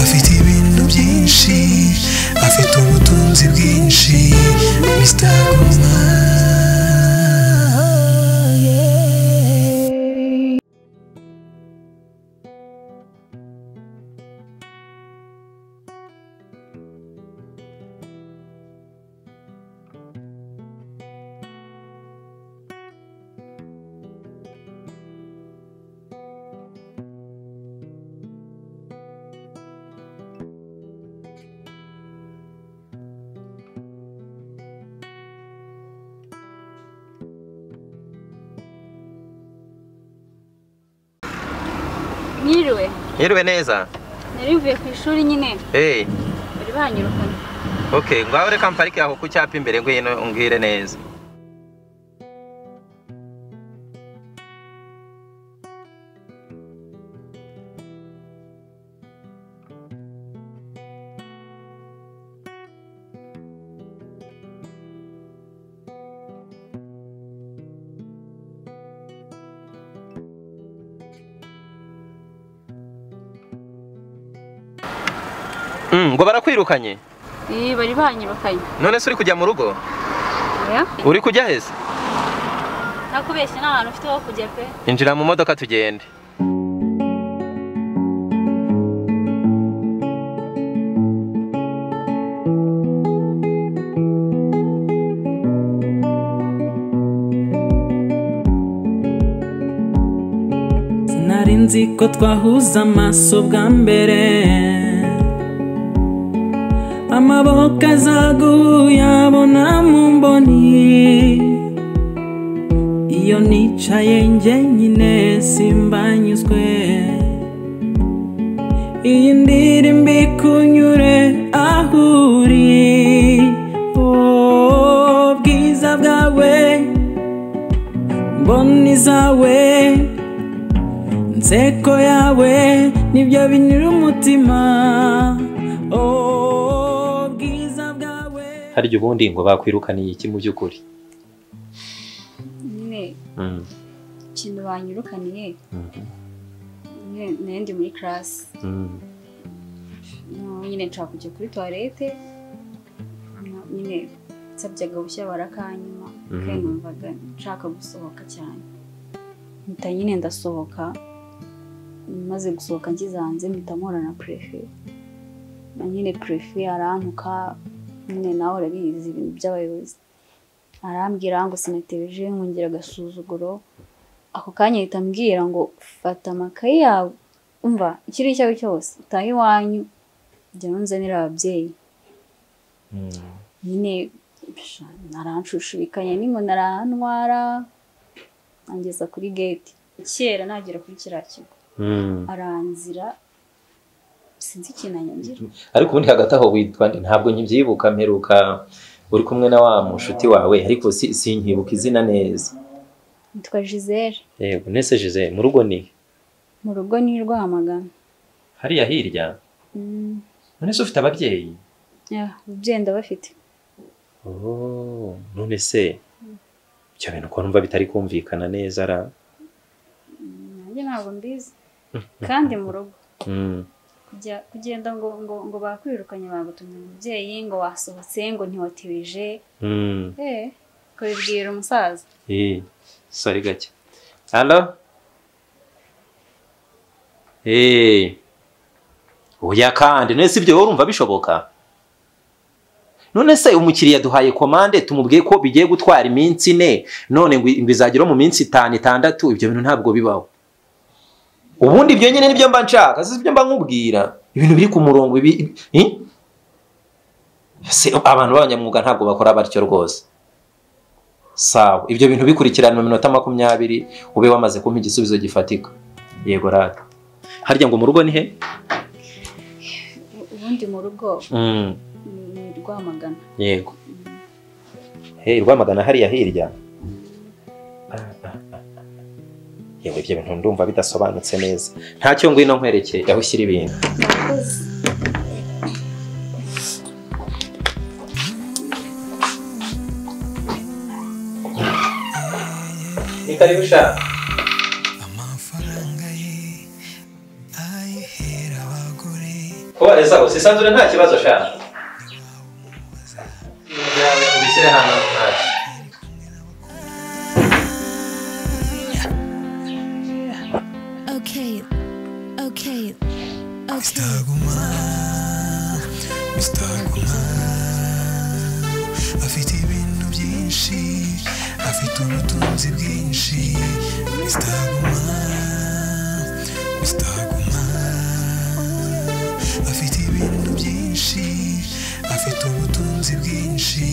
afite ibintu byinshi afite ubutunzi bwinshi Mr. Guma. Niriwe neza. Narivuye ku ishuri nyine. Bari banyirukanye. Okay, ngaho reka mparike aho ku cyapa imbere ngwino ungire neza. Ngo barakwirukanye? Bari banyirukanye. None se uri kujya mu rugo? Oya. Uri kujya heza? Nakubeshye n'ahantu ufite ho kujya pe. Injira mu modoka tugende. Sinari nzi ko twahuza amaso bwa mbere, amaboko azaguyabona mu mboni, iyo nicaye njyenyine simbanyuzwe, iyi ndirimbo ikunyure aho uri, bwiza bwawe mboni zawe nseko yawe nibyo binira umutima. Harya ubundi ngo bakwirukaniye iki mu by'ukuri? Nyine ikintu banyirukaniye ndi muri class, nyine nshaka kujya kuri toilette, nyine nsabyaga bushya barakanyuma kandi numvaga nshaka gusohoka cyane, mpita nyine ndasohoka, maze gusohoka ngize hanze mpita mpura na prefet, na nyine prefet arantuka, nyine nawe urabizi ibintu by'abayobozi, arambwira ngo sinatebeje, nkongira agasuzuguro, ako kanya ahita ambwira ngo fata amakayi yawe, umva ikiri icyawe cyose utahe iwanyu jya unzanira ababyeyi. Nyine naranshushushubikanye n'ingo narantwara angeza kuri gate, kera nagera kuri kiriya kigo aranzira sinzi ikintu anyangira. Ariko ubundi hagati aho witwa ntabwo nkibyibuka, mperuka uri kumwe na wa mushuti wawe, ariko sinkibuka izina neza. Nitwa Giselle. Yego, nese Giselle, mu rugo ni? Mu rugo ni Rwamagana. Hariya hirya? None se ufite ababyeyi? Ababyeyi ndabafite. None se ibyo bintu ko numva bitari kumvikana neza ra? Nanjye ntabwo mbizi. Kandi mu rugo kugenda ngo bakwirukanye bagutumye umubyeyi ngo wasohotse ngo ntiwatibije, ukabibwira umusaza. Sorry gake. Hello? Oya kandi none se ibyo urumva bishoboka? None se umukiriya duhaye komande tumubwiye ko bigiye gutwara iminsi 4, none ngo izagera mu minsi 5 6, ibyo bintu ntabwo bibaho. Ubundi ibyo nyine nibyo mba nshaka, sibyo mba nkubwira. Ibintu biri ku murongo se abantu b'abanyamwuga ntabwo bakora batyo rwose. Sawa, ibyo bintu bikurikirana mu minota 20 ube wamaze kumpa igisubizo gifatika. Yego rata. Harya ngo mu rugo ni he? Ubundi mu rugo ni Rwamagana. Yego. Rwamagana hariya hirya. Yewe ibyo bintu ndumva bidasobanutse neza. Ntacyo ngwino nkwerekeye aho ushyira ibintu. Ni karibu sha. Amafaranga ye kohereza hose isanzure nta kibazo shaka ubishyire hano ntacyo Mr. Guma afite ibintu byinshi afite ubutunzi bwinshi Mr. Guma afite ibintu byinshi afite ubutunzi bwinshi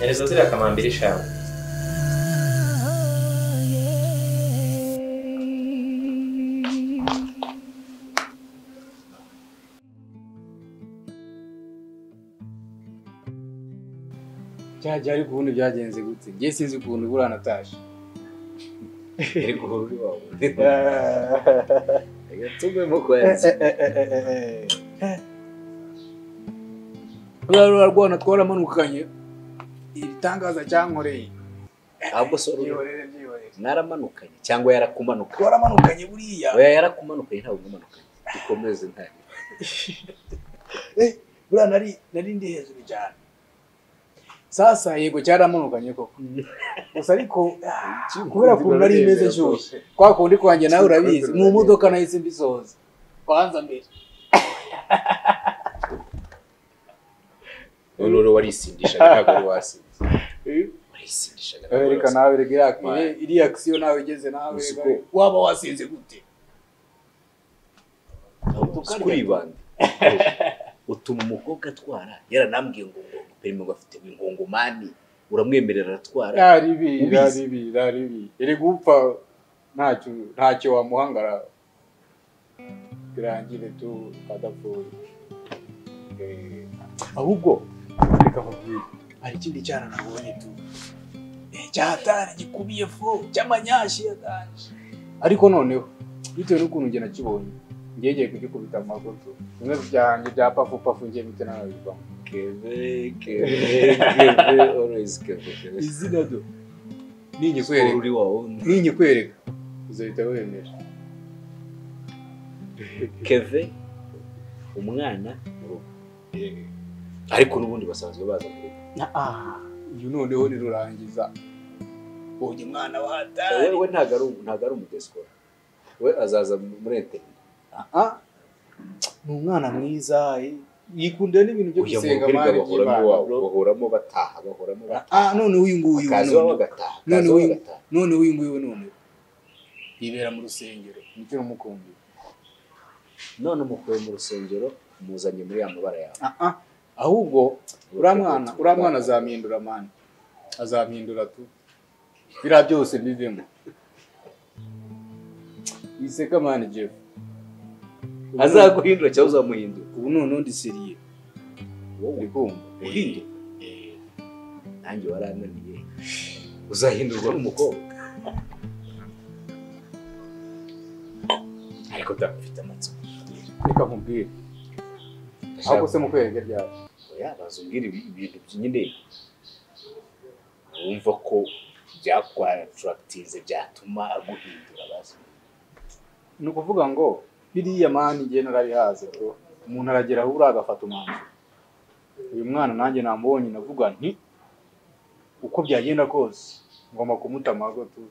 Erezo zira kamambiri shawe Cyajya ari kubundi byagenze gute ngiye sinzi ukuntu burana taje iri guhura wawe tumemo kwezi urarwana twaramanukanye ibitangaza cyankoreye ahubwo so naramanukanye cyangwa yarakumanuka twaramanukanye buriya oya yarakumanukanye ntabwo umanukanye ikomeze ntari buriya nari ndi hejuru cyane sasa yego cyaramanukanye koko gusa ariko kubera ko nari imeze cyose kwa kundi kwanjye nawe urabizi mu modoka nahise mbisoza kwanza mbere none warisindisha ntabwo wasinze warisindisha reka nawe rega iri action nawe igeze nawe waba wasinze gute kuri bande utuma umukobwa atwara yaranambwiye ngo perime ngo afite ingongomani uramwemerera aratwara yaribi iri gupfa ntacyo wamuhangara birangire tu adapfuye ahubwo reka mubwire hari ikindi cyana nabonye tu cyatari gikubiye fo cy'amanyashi yatanje ariko noneho bitewe n'ukuntu nge nakibonye ngegeye kugikubita mu magoto bimwe byanjye bya pafu ngiye mite nanabivamo keve always keve izina do ninyikwereka uzahita wemera keve umwana ariko n'ubundi basanzwe baza muri uyu noneho nirurangiza ubonye mwana watari wewe ntago ari umudeskora we azaza muri internet ni umwana mwiza yikundira n'ibintu byo gusenga mari bahoramo bataha none uyu nguyu none uyu nguyu none yibera mu rusengero nicyo namukundira none umukuye mu rusengero muzanye muri ya mabara yawe ahubwo uriya mwana azampindura mani azampindura tu biriya byose bivemo iseka mani Jeff azaguhindura cyangwa uzamuhindura ubu none ndi seriye wowe kumva uhindura nanjye warananiye uzahindurwa n'umukobwa ariko ndafite amatsiko reka nkubwire ahubwo se mukwereke ryari oya bazubwira ibintu nyine wumva ko byakwatractize byatuma aguhindura basi ni ukuvuga ngo biriya mani ngiye narabihaze bro umuntu aragera aho uragafata umwanzuro uyu mwana nanjye namubonye navuga nti uko byagenda kose ngomba kumutamago tu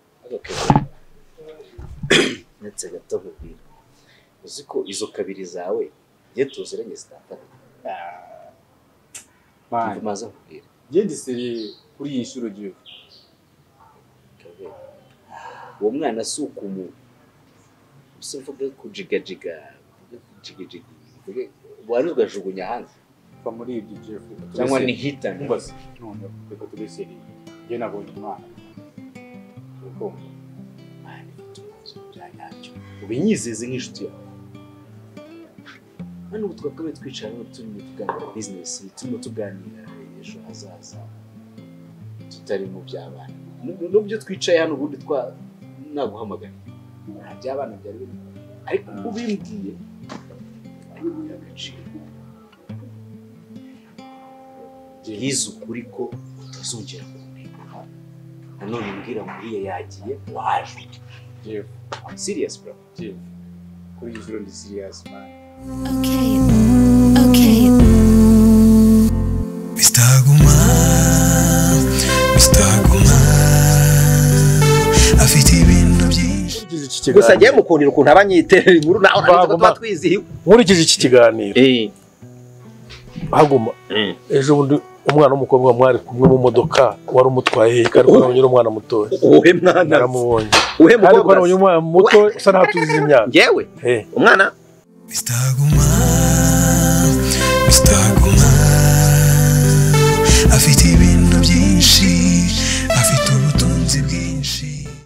ndetse gato nkubwira uzi ko izo kabiri zawe ngiye tuziranye zitandatu mani maze nkubwira ngiye ndi seriye kuri iyi nshuro Jeff uwo mwana si ukumu usivuga kujigajiga wari ugajugunya hanze va muri ibyo Jeff cyangwa ni hitane mbaze none reka turi seriye ngiye nabonye umwana uko mani tumaze byanyacyo ubinyizeze nk'inshuti yawe hano ubu twakabaye twicara hano turimo tuganira business turimo tuganira ejo hazaza tutari mu by'abana n'ubyo twicaye hano ubundi naguhamagara nta by'abana byari biri ariko ubimbwiye bigira agaciro yize ukuri ko utazongera kumenya nanone mbwira muriye yagiye waje Jeff serious bro Jeff kuri iyi nshuro ndi serious man Okay. kiganiro gusa ngiye mukundira ukuntu abanyiterera inkuru nawe tuba twizihiwe nkurikije iki kiganiro haguma ejo bundi umwana w'umukobwa mwari kumwe mu modoka wari umutwaye ariko nabonye umwana muto uhe mwana naramubonye uhe ariko mukobwa nabonye umwana muto usa naho tuzize imyaka ngewe umwana Mr. Guma